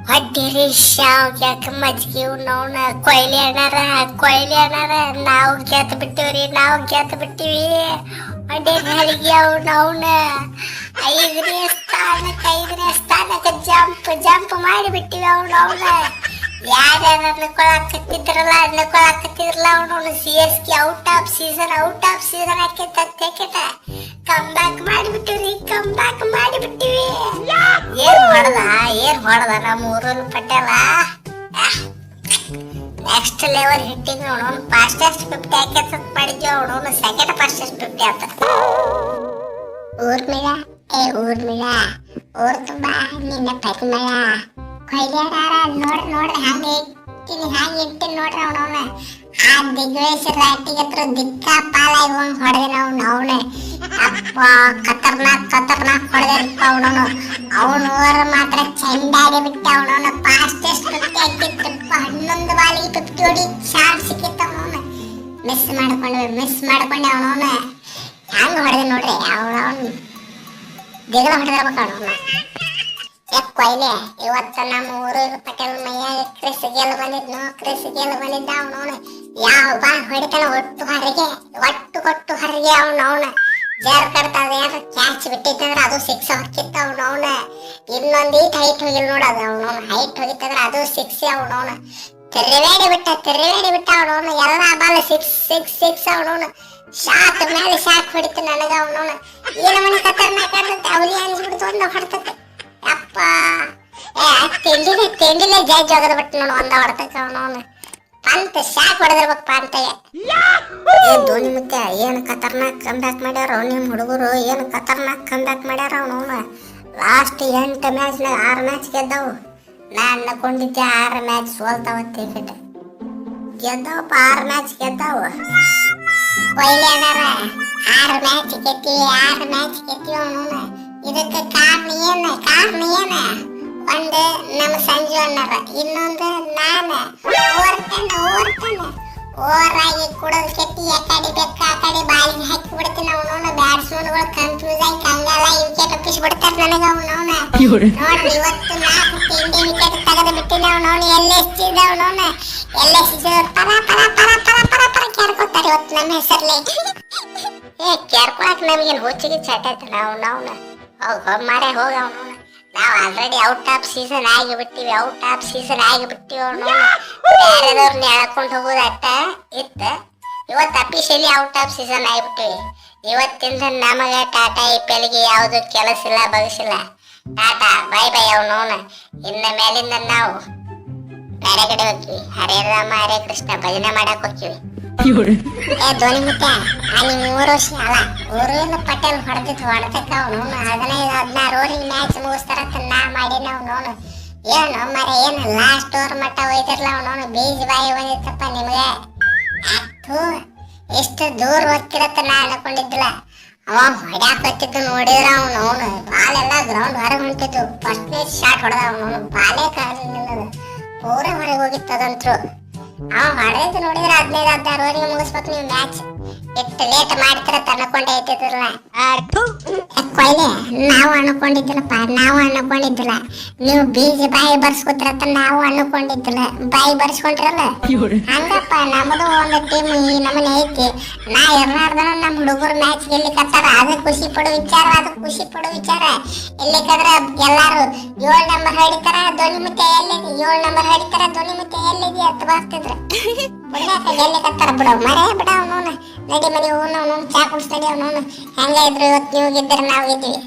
ಹೊಡ್ಡಿರಿ ಶಾವ್ಗ್ಯಾಕ ಮಜ್ಗಿ ಉಣ್ಣವನ ಕೊಯ್ಲಿ ಅಣ್ಣಾರ ನಾವು ಗೆದ್ದು ಬಿಟ್ಟಿವಿ ಹೊಡ್ಡಿರಿ ಹಳಿಗೆ ಅವನವನ ಐದನೇ ಸ್ಥಾನಕ್ಕೆ ಜಂಪ್ ಮಾಡಿಬಿಟ್ಟಿವಿ ಅವನವನ ಯಾರ್ಯಾರು ಅನ್ನಕೊಳಕತ್ತಿದ್ರಲ್ಲ ಅವನವನು CSK ಔಟ್ ಆಫ್ ಸೀಸನ್ ಹಾಕಿದ್ದ ಕಮ್ ಬ್ಯಾಕ್ ಮಾಡಿಬಿಟ್ಟಿವಿ ಏನ್ ಹೊಡೆದ ನಮ್ಮ ಊರಲ್ಲಿ ಪಟೇಲ ನೆಕ್ಸ್ಟ್ ಲೆವೆಲ್ ಹಿಟ್ಟಿಂಗ್ ನೋಡೋನು ಫಾಸ್ಟೆಸ್ಟ್ 50 ಹಾಕಿ ಮಾಡಿದ್ವಿ ಅವನು ಸೆಕೆಂಡ್ ಫಾಸ್ಟೆಸ್ಟ್ 50 ಅಂತ ಊರ್ಮಿಳ ಊರ್ ತುಂಬಾ ನಿನ್ನ ಪರಿಮಳ ಕೊಯ್ಲಿಯಾರ ನೋಡ್ರಿ ಹಂಗೆ ಇಟ್ಟಿನಿ ನೋಡ್ರಿ ಅವನವನ ಆ ದಿಗ್ವೇಶ ರಾಟಿಗೆ ಹತ್ರ ದಿಕ್ಕಾಪಾಲಾಗಿ ಹೋಗಿ ಹೊಡೆದ ಅವನೇ ಅಪ್ಪ ಖತರ್ನಾಕ್ ಹೊಡೆದಪ್ಪ ಅವನು ಮಾತ್ರ ಚೆಂಡಾಡಿ ಬಿಟ್ಟ ಅವನವನ ಫಾಸ್ಟೆಸ್ಟ್ 50 ಹಾಕಿದ್ರಪ್ಪ 11 ಬಾಲಿಗೆ 50 ಹೊಡಿ ಚಾನ್ಸ್ ಸಿಕ್ಕಿತ್ತ ಅವನವನ ಮಿಸ್ ಮಾಡ್ಕೊಂಡೆ ಅವನವನ ಹಂಗ ಹೊಡೆದ ನೋಡ್ರಿ ಅವನವನ್ ದಿಗಲ ಹೊಡೆದಿರ್ಬೇಕು ಅವನವನ ಕೊಯ್ಲೆ ಇವತ್ತು ನಮ್ಮ ಊರು ಪಟೇಲ್ ಮಯ್ಯ ಕ್ರಿಸ್ ಗೆಲ್ ಬಂದಿದ್ದ ಅವನವನು ಯಾವ ಬಾಲ್ ಹೊಡಿತಾನ ಒಟ್ಟು ಕೊಟ್ಟು ಹರಿಗೆ ಅವನವನ ಜೇರ್ ಕಡ್ತಾದ ಏನಾರ ಕ್ಯಾಚ್ ಬಿಟ್ಟಿತ್ತಂದ್ರೆ ಅದು 6 ಹೊಕ್ಕಿತ್ತ ಅವನವನ ಇನ್ನೊಂದು ಈಟ್ ಹೈಟ್ ಹೋಗಿಲ್ಲ ನೋಡೋದು ಅವನವನ ಹೈಟ್ ಹೋಗಿತ್ತಂದ್ರೆ ಅದು 6 ಅವನವನ ತಿರುವೇಡಿ ಬಿಟ್ಟ ಅವನವನ ಎಲ್ಲಾ ಬಾಲ್ 6 ಅವನವನ ಶಾಕ್ ಮೇಲೆ ಶಾಕ್ ಹೊಡಿತು ನನಗ ಅವನವನ ಏನು ಮನೆ ಖತರ್ನಾಕ್ ಆಡ್ತೈತೆ ಅವಲಿ ಅಂಜ್ಬಿಡ್ತು ಒಂದು ಹೊಡ್ತೈತೆ ಅಪ್ಪ ತಿಂಡಿಲೆ ಜೈಜ್ ಹೋಗದ ಬಿಟ್ಟು ನೋಡು ಒಂದ ಹೊಡ್ತೈತೆ ಅವನವನ ಪಂತ ಶಾಕ್ ಹೊಡೆದಿರ್ಬೇಕು ಪಂತೆಗೆ ಧೋನಿ ಮುತ್ತೆ ಏನು ಖತರ್ನಾಕ್ ಕಮ್ಬ್ಯಾಕ್ ಮಾಡ್ಯಾರ ನಿಮ್ಮ ಹುಡುಗರು ಏನು ಖತರ್ನಾಕ್ ಕಮ್ಬ್ಯಾಕ್ ಮಾಡ್ಯಾರ ಅವನವನ ಲಾಸ್ಟ್ 8 ಮ್ಯಾಚ್ನಾಗ 6 ಮ್ಯಾಚ್ ಗೆದ್ದವು ನಾ ಅನ್ಕೊಂಡಿದ್ದೆ 6 ಮ್ಯಾಚ್ ಸೋಲ್ತಾವ ಕ್ರಿಕೆಟ್ ಗೆದ್ದವಪ್ಪ 6 ಮ್ಯಾಚ್ ಗೆದ್ದವು ಕೊಯ್ಲಿ ಅದಾರ 6 ಮ್ಯಾಚ್ ಗೆದ್ದಿವಿ ಅವನವನ ಇದಕ್ಕೆ ಕಾರಣ ಏನ ಒಂದು ನಮ್ಮ ಸಂಜು ಅಣ್ಣರ ಇನ್ನೊಂದು ನಾನು ಓವರಾಗಿ ಕುಡಲ್ ಕೆಟ್ಟಿ ಯಾಕಡೆ ಬೇಕು ಆ ಕಡೆ ಬಾಲಿಗೆ ಹಾಕಿ ಬಿಡ್ತೀನಿ ಅವನವನ ಬ್ಯಾಟ್ಸ್ಮನ್ಗಳು ಕನ್ಫ್ಯೂಸ್ ಆಗಿ ಕಂಗಾಲ ವಿಕೆಟ್ ಒಪ್ಪಿಸ್ಬಿಡ್ತಾರೆ ನನಗೆ ಅವನವನ ನೋಡ್ರಿ ಇವತ್ತು 4 ತಿಂಡಿ ವಿಕೆಟ್ ತೆಗೆದು ಬಿಟ್ಟಿನ ಅವನವನು ಎಲ್ಲೆಷ್ಟಿದೆ ಅವನವನ ಪರ ಕೇಳ್ಕೊತಾರೆ ಇವತ್ತು ನಮ್ಮ ಹೆಸರ್ಲಿ ಕೇಳ್ಕೊಳಕ್ ನಮಗೇನು ಹುಚ್ಚಿಗೆ ಚಟೈತೆ ಅವನವನ ಮಾರೇ ಹೋಗ ಅವನವನ ನಾವು ಆಲ್ರೆಡಿ ಔಟ್ ಆಫ್ ಸೀಸನ್ ಆಗಿಬಿಟ್ಟಿವಿ ಅವನು ಬೇರೆದವ್ರನ್ನ ಎಳ್ಕೊಂಡು ಹೋಗೋದು ಅಟ್ಟ ಇತ್ತು ಇವತ್ತು ಅಫಿಷಿಯಲಿ ಔಟ್ ಆಫ್ ಸೀಸನ್ ಆಗಿಬಿಟ್ಟಿವಿ ಇವತ್ತಿಂದ ನಮಗೆ ಟಾಟಾ IPLಗೆ ಯಾವುದು ಕೆಲಸ ಇಲ್ಲ ಬಗಸಿಲ್ಲ ಟಾಟಾ ಬೈ ಅವನವನ ಇನ್ನ ಮೇಲಿಂದ ನಾವು ಬೇರೆ ಕಡೆ ಹೋಗ್ತೀವಿ ಹರೇ ರಾಮ ಹರೇ ಕೃಷ್ಣ ಭಜನೆ ಮಾಡಕ್ ಹೋಗ್ತೀವಿ ಧೋನಿ ಮುತ್ತೆ ನಿಮ್ 3 ವರ್ಷ ಅಲ್ಲ ಊರಿನ ಪಟೇಲ್ ಹೊಡೆತಕ್ಕ ಅವನು 15-16 ಓವರಿಗೆ ಮ್ಯಾಚ್ ಮುಗಿಸ್ತಾರಂತ ನಾ ಮಾಡಿನ ಅವನವನು ಏನು ಲಾಸ್ಟ್ ಓವರ್ ಮಟ್ಟ ಹೋಯ್ತಿರ್ಲ ಅವನವನು ಬೀಜ ಬಾಯಿ ಬಂದಿತ್ತಪ್ಪ ನಿಮಗೆ ಎಷ್ಟು ದೂರ ಹೋಗ್ತಿರತ್ತ ನಾ ಅನ್ಕೊಂಡಿದ್ದಿಲ್ಲ ಅವ ಹೊಡ್ಯಾಕತ್ತಿದ್ದು ನೋಡಿದ್ರ ಅವನು ಬಾಲ್ ಎಲ್ಲ ಗ್ರೌಂಡ್ ಹೊರಗೆ ಹೊಂಟಿದ್ದು ಫಸ್ಟ್ ಶಾಟ್ ಹೊಡೆದ ಅವನು ಬಾಲೇ ಕಾಲಿ ನಿಲ್ಲದು ಪೂರ ಹೊರಗೆ ಹೋಗಿತ್ತದಂತ್ರು ಹೊಡೆದು ನೋಡಿದ್ರೆ 15-16 ಓವರಿಗೆ ಮುಗಿಸ್ಬೇಕು ನೀವು ಮ್ಯಾಚ್ ಎಷ್ಟು ಲೇಟ್ ಮಾಡ್ತೀರ ಅನ್ಕೊಂಡೆ ಐತಿದ್ರಲ್ಲ ಕೊಯ್ಲೆ ನಾವು ಅನ್ಕೊಂಡಿದ್ದಿಲ್ಲ ನೀವು ಬೀಜ ಬಾಯಿ ಬರ್ಸ್ಕೊತಿರತ್ತ ನಾವು ಅನ್ಕೊಂಡಿದ್ದಿಲ್ಲ ಬಾಯಿ ಬರ್ಸ್ಕೊಂಡ್ರಲ್ಲ ಹಂಗಪ್ಪ ನಮ್ಮದು ಒಂದು ಟೀಮ್ ಈ ನಮ್ಮನೆ ಐತಿ ನಾ ಇರ್ಲಾರ್ದನ ನಮ್ಮ ಹುಡುಗರು ಮ್ಯಾಚ್ ಗೆಲ್ಲಿಕತ್ತಾರ ಅದು ಖುಷಿ ಪಡೋ ವಿಚಾರ ಇಲ್ಲಿಕಂದ್ರ ಎಲ್ಲಾರು 7 ನಂಬರ್ ಹೊಡಿತಾರ ಧೋನಿ ಮುತ್ತೆ ಎಲ್ಲಿದೆ 7 ನಂಬರ್ ಹೊಡಿತಾರ ಧೋನಿ ಮುತ್ತೆ ಎಲ್ಲಿದೆ ಅಂತ ಬರ್ತಿದ್ರ ಗೆಲ್ಲಿಕತ್ತಾರ ಬಿಡ ಅವನವನ ನಡಿ ಮನೆ ಅವನು ಚಾ ಕುಡಿಸ್ತಾಡಿ ಅವನವನು ಹೆಂಗ ಇದ್ರು ಇವತ್ತು ನೀವು ಗೆದ್ದರೆ ನಾವು ಗೆದ್ದಿವಿ